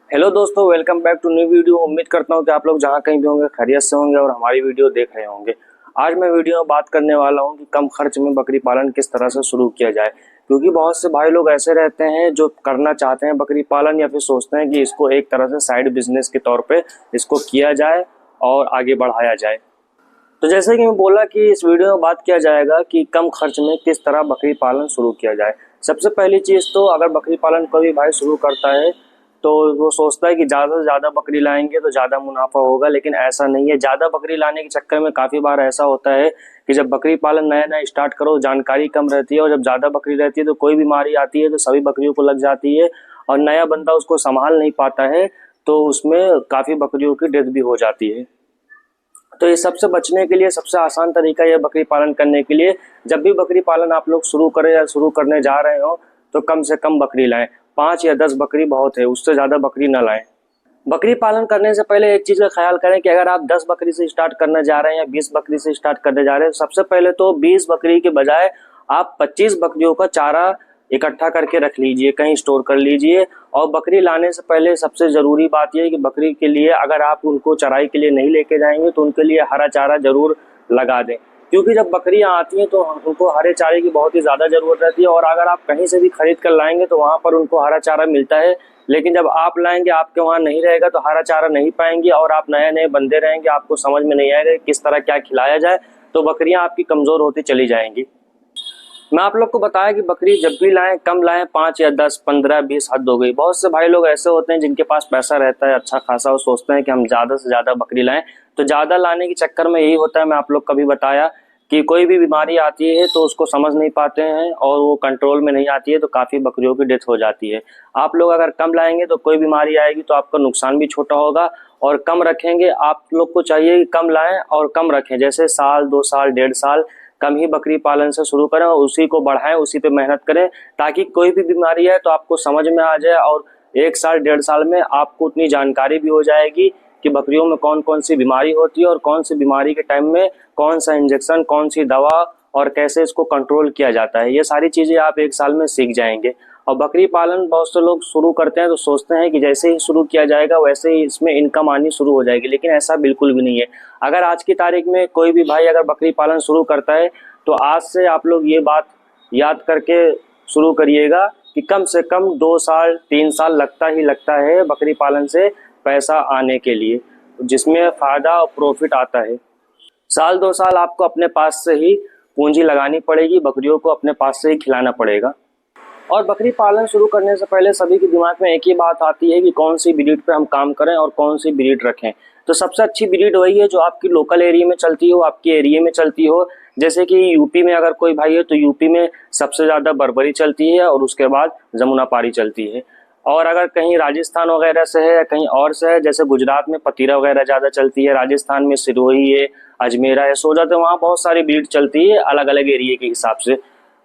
Hello दोस्तों, welcome back to new video. उम्मीद करता हूं कि आप लोग जहां कहीं भी होंगे खैरियत से होंगे और हमारी वीडियो देख रहे होंगे। आज मैं वीडियो में बात करने वाला हूं कि कम खर्च में बकरी पालन किस तरह से शुरू किया जाए, क्योंकि बहुत से भाई लोग ऐसे रहते हैं जो करना चाहते हैं बकरी पालन या फिर सोचते हैं कि इसको एक तरह से साइड बिजनेस के तौर पे इसको किया जाए और आगे बढ़ाया जाए। तो जैसे कि मैं बोला कि इस वीडियो में बात किया जाएगा कि कम खर्च में किस तरह बकरी पालन शुरू किया जाए। सबसे पहली चीज़ तो अगर बकरी पालन कोई भाई शुरू करता है तो वो सोचता है कि ज़्यादा से ज़्यादा बकरी लाएंगे तो ज़्यादा मुनाफा होगा, लेकिन ऐसा नहीं है। ज़्यादा बकरी लाने के चक्कर में काफ़ी बार ऐसा होता है कि जब बकरी पालन नया नया स्टार्ट करो जानकारी कम रहती है और जब ज़्यादा बकरी रहती है तो कोई बीमारी आती है तो सभी बकरियों को लग जाती है और नया बंदा उसको संभाल नहीं पाता है, तो उसमें काफ़ी बकरियों की डेथ भी हो जाती है। तो ये सबसे बचने के लिए सबसे आसान तरीका ये बकरी पालन करने के लिए, जब भी बकरी पालन आप लोग शुरू करें या शुरू करने जा रहे हो तो कम से कम बकरी लाएं। 5 या 10 बकरी बहुत है, उससे ज़्यादा बकरी न लाएं। बकरी पालन करने से पहले एक चीज़ का ख्याल करें कि अगर आप 10 बकरी से स्टार्ट करने जा रहे हैं या 20 बकरी से स्टार्ट करने जा रहे हैं, सबसे पहले तो 20 बकरी के बजाय आप 25 बकरियों का चारा इकट्ठा करके रख लीजिए, कहीं स्टोर कर लीजिए। और बकरी लाने से पहले सबसे ज़रूरी बात यह है कि बकरी के लिए अगर आप उनको चराई के लिए नहीं लेके जाएंगे तो उनके लिए हरा चारा ज़रूर लगा दें, क्योंकि जब बकरियां आती हैं तो उनको हरे चारे की बहुत ही ज़्यादा ज़रूरत रहती है। और अगर आप कहीं से भी खरीद कर लाएंगे तो वहाँ पर उनको हरा चारा मिलता है, लेकिन जब आप लाएंगे आपके वहाँ नहीं रहेगा तो हरा चारा नहीं पाएंगे और आप नए नए बंदे रहेंगे, आपको समझ में नहीं आएगा किस तरह क्या खिलाया जाए, तो बकरियां आपकी कमज़ोर होती चली जाएंगी। मैं आप लोग को बताया कि बकरी जब भी लाएं कम लाएं, 5 या 10, 15, 20 हद हो गई। बहुत से भाई लोग ऐसे होते हैं जिनके पास पैसा रहता है अच्छा खासा, वो सोचते हैं कि हम ज़्यादा से ज़्यादा बकरी लाएं। तो ज़्यादा लाने के चक्कर में यही होता है, मैं आप लोग को भी बताया कि कोई भी बीमारी आती है तो उसको समझ नहीं पाते हैं और वो कंट्रोल में नहीं आती है तो काफ़ी बकरियों की डेथ हो जाती है। आप लोग अगर कम लाएंगे तो कोई बीमारी आएगी तो आपका नुकसान भी छोटा होगा, और कम रखेंगे। आप लोग को चाहिए कि कम लाएं और कम रखें, जैसे साल 2 साल 1.5 साल कम ही बकरी पालन से शुरू करें और उसी को बढ़ाएं, उसी पे मेहनत करें, ताकि कोई भी बीमारी है तो आपको समझ में आ जाए और 1 साल 1.5 साल में आपको उतनी जानकारी भी हो जाएगी कि बकरियों में कौन कौन सी बीमारी होती है और कौन सी बीमारी के टाइम में कौन सा इंजेक्शन, कौन सी दवा और कैसे इसको कंट्रोल किया जाता है। ये सारी चीज़ें आप 1 साल में सीख जाएंगे। और बकरी पालन बहुत से लोग शुरू करते हैं तो सोचते हैं कि जैसे ही शुरू किया जाएगा वैसे ही इसमें इनकम आनी शुरू हो जाएगी, लेकिन ऐसा बिल्कुल भी नहीं है। अगर आज की तारीख में कोई भी भाई अगर बकरी पालन शुरू करता है तो आज से आप लोग ये बात याद करके शुरू करिएगा कि कम से कम 2 साल 3 साल लगता ही लगता है बकरी पालन से पैसा आने के लिए, जिसमें फ़ायदा और प्रॉफिट आता है। साल 2 साल आपको अपने पास से ही पूंजी लगानी पड़ेगी, बकरियों को अपने पास से ही खिलाना पड़ेगा। और बकरी पालन शुरू करने से पहले सभी के दिमाग में एक ही बात आती है कि कौन सी ब्रीड पे हम काम करें और कौन सी ब्रीड रखें। तो सबसे अच्छी ब्रीड वही है जो आपकी लोकल एरिया में चलती हो, आपके एरिया में चलती हो। जैसे कि यूपी में अगर कोई भाई है तो यूपी में सबसे ज़्यादा बर्बरी चलती है और उसके बाद जमुनापारी चलती है। और अगर कहीं राजस्थान वगैरह से है या कहीं और से है, जैसे गुजरात में पतीरा वगैरह ज़्यादा चलती है, राजस्थान में सिरोही है, अजमेरा है, सोजा, तो वहाँ बहुत सारी ब्रीड चलती है अलग अलग एरिए के हिसाब से।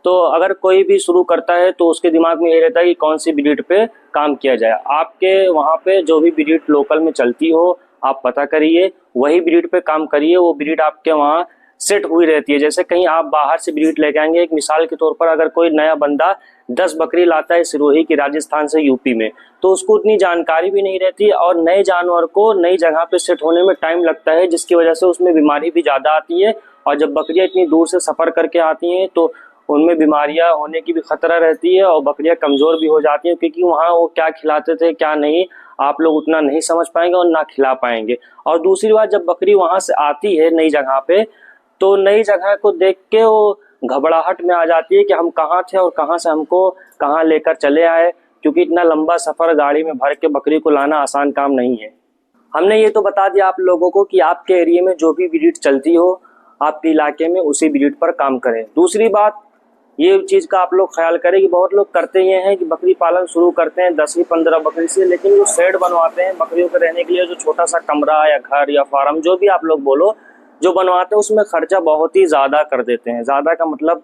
तो अगर कोई भी शुरू करता है तो उसके दिमाग में ये रहता है कि कौन सी ब्रीड पे काम किया जाए। आपके वहाँ पे जो भी ब्रीड लोकल में चलती हो आप पता करिए, वही ब्रीड पे काम करिए, वो ब्रीड आपके वहाँ सेट हुई रहती है। जैसे कहीं आप बाहर से ब्रीड लेके आएंगे, एक मिसाल के तौर पर अगर कोई नया बंदा 10 बकरी लाता है सिरोही की राजस्थान से यूपी में, तो उसको उतनी जानकारी भी नहीं रहती और नए जानवर को नई जगह पे सेट होने में टाइम लगता है, जिसकी वजह से उसमें बीमारी भी ज़्यादा आती है। और जब बकरियाँ इतनी दूर से सफ़र करके आती हैं तो उनमें बीमारियां होने की भी खतरा रहती है और बकरियां कमज़ोर भी हो जाती हैं, क्योंकि वहाँ वो क्या खिलाते थे क्या नहीं आप लोग उतना नहीं समझ पाएंगे और ना खिला पाएंगे। और दूसरी बात, जब बकरी वहाँ से आती है नई जगह पे तो नई जगह को देख के वो घबराहट में आ जाती है कि हम कहाँ थे और कहाँ से हमको कहाँ लेकर चले आए, क्योंकि इतना लंबा सफ़र गाड़ी में भर के बकरी को लाना आसान काम नहीं है। हमने ये तो बता दिया आप लोगों को कि आपके एरिया में जो भी ब्रीड चलती हो आपके इलाके में उसी ब्रीड पर काम करें। दूसरी बात ये चीज़ का आप लोग ख्याल करें कि बहुत लोग करते ये हैं कि बकरी पालन शुरू करते हैं 10 या 15 बकरी से, लेकिन जो शेड बनवाते हैं बकरियों के रहने के लिए, जो छोटा सा कमरा या घर या फार्म जो भी आप लोग बोलो, जो बनवाते हैं उसमें खर्चा बहुत ही ज़्यादा कर देते हैं। ज़्यादा का मतलब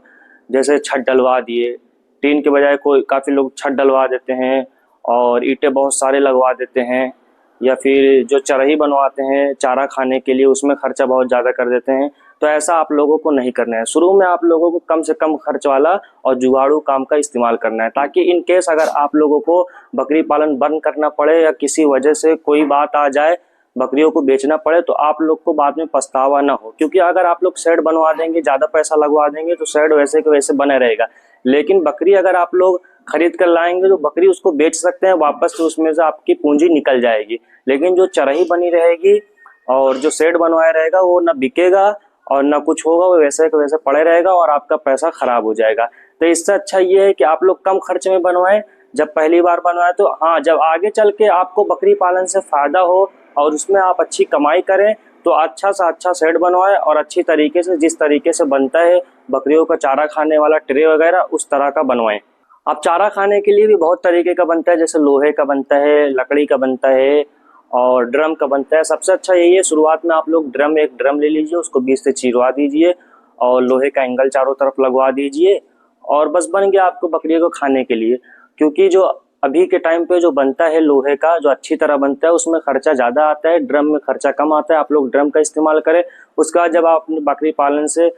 जैसे छत डलवा दिए, टीन के बजाय कोई काफ़ी लोग छत डलवा देते हैं और ईंटें बहुत सारे लगवा देते हैं, या फिर जो चरही बनवाते हैं चारा खाने के लिए उसमें खर्चा बहुत ज़्यादा कर देते हैं। तो ऐसा आप लोगों को नहीं करना है। शुरू में आप लोगों को कम से कम खर्च वाला और जुगाड़ू काम का इस्तेमाल करना है, ताकि इन केस अगर आप लोगों को बकरी पालन बंद करना पड़े या किसी वजह से कोई बात आ जाए, बकरियों को बेचना पड़े, तो आप लोग को बाद में पछतावा ना हो। क्योंकि अगर आप लोग शेड बनवा देंगे, ज्यादा पैसा लगवा देंगे, तो शेड वैसे के वैसे बने रहेगा। लेकिन बकरी अगर आप लोग खरीद कर लाएंगे तो बकरी उसको बेच सकते हैं वापस, तो उसमें से आपकी पूंजी निकल जाएगी। लेकिन जो चरही बनी रहेगी और जो शेड बनवाया रहेगा वो ना बिकेगा और ना कुछ होगा, वो वैसे के वैसे पड़े रहेगा और आपका पैसा खराब हो जाएगा। तो इससे अच्छा ये है कि आप लोग कम खर्च में बनवाएं जब पहली बार बनवाएं। तो हाँ, जब आगे चल के आपको बकरी पालन से फायदा हो और उसमें आप अच्छी कमाई करें, तो अच्छा सा अच्छा शेड बनवाएं और अच्छी तरीके से, जिस तरीके से बनता है बकरियों का चारा खाने वाला ट्रे वगैरह, उस तरह का बनवाएं। अब चारा खाने के लिए भी बहुत तरीके का बनता है, जैसे लोहे का बनता है, लकड़ी का बनता है और ड्रम का बनता है। सबसे अच्छा यही है, शुरुआत में आप लोग एक ड्रम ले लीजिए, उसको बीच से चीरवा दीजिए और लोहे का एंगल चारों तरफ लगवा दीजिए और बस बन गया आपको बकरियों को खाने के लिए। क्योंकि जो अभी के टाइम पे जो बनता है लोहे का, जो अच्छी तरह बनता है, उसमें खर्चा ज़्यादा आता है, ड्रम में खर्चा कम आता है। आप लोग ड्रम का इस्तेमाल करें। उसका जब आप बकरी पालन से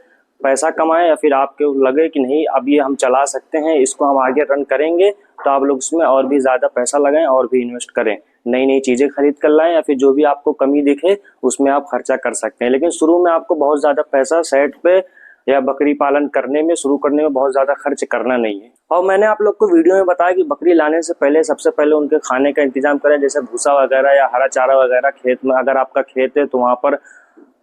पैसा कमाएं या फिर आपको लगे कि नहीं अब ये हम चला सकते हैं, इसको हम आगे रन करेंगे, तो आप लोग इसमें और भी ज़्यादा पैसा लगाएं और भी इन्वेस्ट करें, नई नई चीज़ें खरीद कर लाएं या फिर जो भी आपको कमी दिखे उसमें आप खर्चा कर सकते हैं। लेकिन शुरू में आपको बहुत ज़्यादा पैसा सेट पे या बकरी पालन करने में, शुरू करने में बहुत ज़्यादा खर्च करना नहीं है। और मैंने आप लोग को वीडियो में बताया कि बकरी लाने से पहले सबसे पहले उनके खाने का इंतजाम करें, जैसे भूसा वगैरह या हरा चारा वगैरह खेत में, अगर आपका खेत है तो वहाँ पर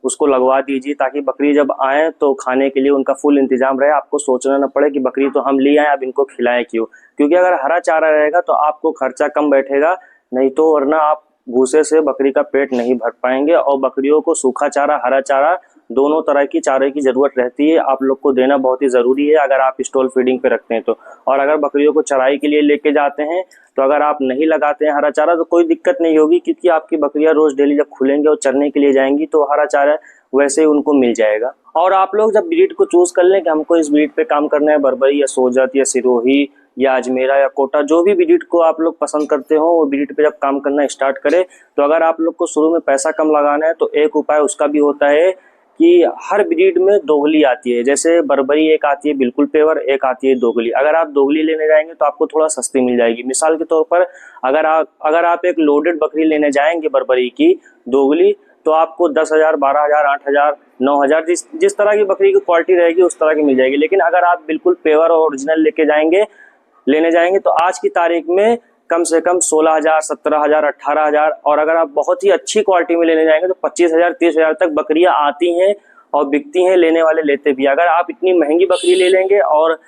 उसको लगवा दीजिए, ताकि बकरी जब आए तो खाने के लिए उनका फुल इंतजाम रहे। आपको सोचना ना पड़े कि बकरी तो हम ले आए, अब इनको खिलाएं क्यों। क्योंकि अगर हरा चारा रहेगा तो आपको खर्चा कम बैठेगा, नहीं तो वरना आप भूसे से बकरी का पेट नहीं भर पाएंगे। और बकरियों को सूखा चारा, हरा चारा, दोनों तरह की चारे की जरूरत रहती है, आप लोग को देना बहुत ही जरूरी है अगर आप स्टॉल फीडिंग पे रखते हैं तो। और अगर बकरियों को चराई के लिए लेके जाते हैं तो अगर आप नहीं लगाते हैं हरा चारा तो कोई दिक्कत नहीं होगी, क्योंकि आपकी बकरियां रोज डेली जब खुलेंगे और चरने के लिए जाएंगी तो हरा चारा वैसे ही उनको मिल जाएगा। और आप लोग जब ब्रीड को चूज कर लें कि हमको इस ब्रीड पे काम करना है, बर्बरी या सोजत या सिरोही या अजमेरा या कोटा, जो भी ब्रीड को आप लोग पसंद करते हो वो ब्रीड पे जब काम करना स्टार्ट करें, तो अगर आप लोग को शुरू में पैसा कम लगाना है तो एक उपाय उसका भी होता है कि हर ब्रीड में दोगली आती है। जैसे बर्बरी एक आती है बिल्कुल पेवर, एक आती है दोगली। अगर आप दोगली लेने जाएंगे तो आपको थोड़ा सस्ती मिल जाएगी। मिसाल के तौर पर अगर आप एक लोडेड बकरी लेने जाएंगे बर्बरी की दोगली, तो आपको 10,000, 12,000, 8,000, 9,000, जिस तरह की बकरी की क्वालिटी रहेगी उस तरह की मिल जाएगी। लेकिन अगर आप बिल्कुल पेवर और ओरिजिनल लेने जाएंगे तो आज की तारीख में कम से कम 16,000, 17,000, 18,000, और अगर आप बहुत ही अच्छी क्वालिटी में लेने जाएंगे तो 25,000, 30,000 तक बकरियां आती हैं और बिकती हैं, लेने वाले लेते भी। अगर आप इतनी महंगी बकरी ले लेंगे और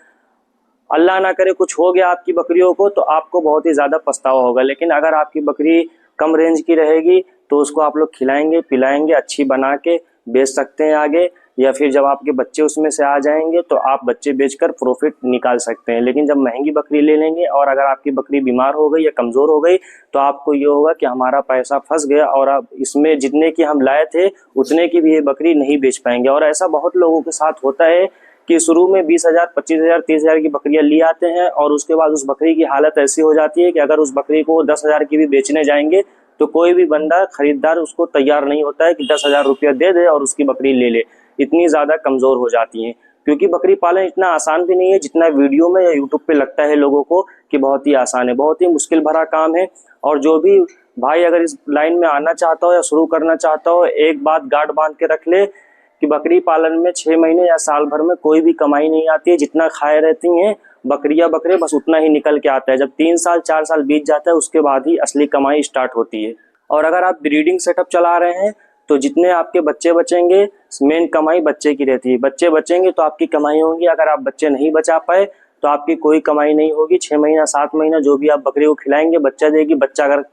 अल्लाह ना करे कुछ हो गया आपकी बकरियों को, तो आपको बहुत ही ज्यादा पछतावा होगा। लेकिन अगर आपकी बकरी कम रेंज की रहेगी तो उसको आप लोग खिलाएंगे पिलाएंगे, अच्छी बना के बेच सकते हैं आगे, या फिर जब आपके बच्चे उसमें से आ जाएंगे तो आप बच्चे बेचकर प्रॉफिट निकाल सकते हैं। लेकिन जब महंगी बकरी ले लेंगे और अगर आपकी बकरी बीमार हो गई या कमजोर हो गई तो आपको ये होगा कि हमारा पैसा फंस गया और अब इसमें जितने की हम लाए थे उतने की भी ये बकरी नहीं बेच पाएंगे। और ऐसा बहुत लोगों के साथ होता है कि शुरू में 20,000, 25,000, 30,000 की बकरियां ले आते हैं और उसके बाद उस बकरी की हालत ऐसी हो जाती है कि अगर उस बकरी को 10,000 की भी बेचने जाएंगे तो कोई भी बंदा खरीदार उसको तैयार नहीं होता है कि 10,000 रुपया दे दे और उसकी बकरी ले ले। इतनी ज्यादा कमजोर हो जाती हैं, क्योंकि बकरी पालन इतना आसान भी नहीं है जितना वीडियो में या यूट्यूब पे लगता है लोगों को कि बहुत ही आसान है। बहुत ही मुश्किल भरा काम है। और जो भी भाई अगर इस लाइन में आना चाहता हो या शुरू करना चाहता हो, एक बात गांठ बांध के रख ले कि बकरी पालन में 6 महीने या साल भर में कोई भी कमाई नहीं आती है। जितना खाए रहती हैं बकरियां बकरे बस उतना ही निकल के आता है। जब 3 साल 4 साल बीत जाता है उसके बाद ही असली कमाई स्टार्ट होती है। और अगर आप ब्रीडिंग सेटअप चला रहे हैं तो जितने आपके बच्चे बचेंगे, मेन कमाई बच्चे की रहती है। बच्चे बचेंगे तो आपकी कमाई होगी। अगर आप बच्चे नहीं बचा पाए तो आपकी कोई कमाई नहीं होगी। 6 महीना 7 महीना जो भी आप बकरी को खिलाएंगे बच्चा देगी। बच्चा अगर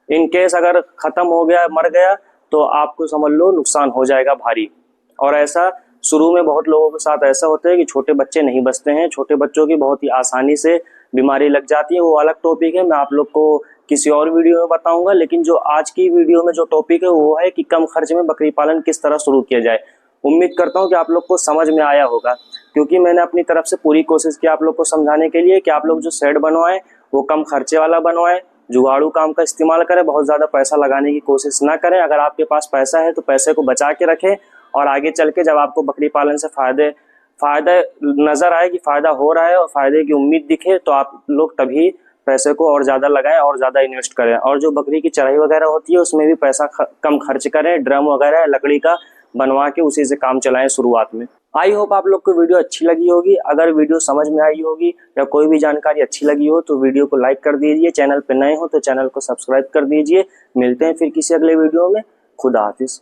इनकेस अगर खत्म हो गया, मर गया, तो आपको समझ लो नुकसान हो जाएगा भारी। और ऐसा शुरू में बहुत लोगों के साथ ऐसा होता है कि छोटे बच्चे नहीं बचते हैं। छोटे बच्चों की बहुत ही आसानी से बीमारी लग जाती है, वो अलग टॉपिक है, मैं आप लोग को किसी और वीडियो में बताऊंगा। लेकिन जो आज की वीडियो में जो टॉपिक है वो है कि कम खर्च में बकरी पालन किस तरह शुरू किया जाए। उम्मीद करता हूं कि आप लोग को समझ में आया होगा, क्योंकि मैंने अपनी तरफ से पूरी कोशिश की आप लोग को समझाने के लिए कि आप लोग जो शेड बनवाएं वो कम खर्चे वाला बनवाएं, जुगाड़ू काम का इस्तेमाल करें, बहुत ज्यादा पैसा लगाने की कोशिश ना करें। अगर आपके पास पैसा है तो पैसे को बचा के रखें और आगे चल के जब आपको बकरी पालन से फायदा नजर आए कि फायदा हो रहा है और फायदे की उम्मीद दिखे, तो आप लोग तभी पैसे को और ज्यादा लगाएं और ज्यादा इन्वेस्ट करें। और जो बकरी की चराई वगैरह होती है उसमें भी पैसा कम खर्च करें, ड्रम वगैरह लकड़ी का बनवा के उसी से काम चलाएं शुरुआत में। आई होप आप लोग को वीडियो अच्छी लगी होगी। अगर वीडियो समझ में आई होगी या कोई भी जानकारी अच्छी लगी हो तो वीडियो को लाइक कर दीजिए, चैनल पे नए हो तो चैनल को सब्सक्राइब कर दीजिए। मिलते हैं फिर किसी अगले वीडियो में। खुदा हाफिज।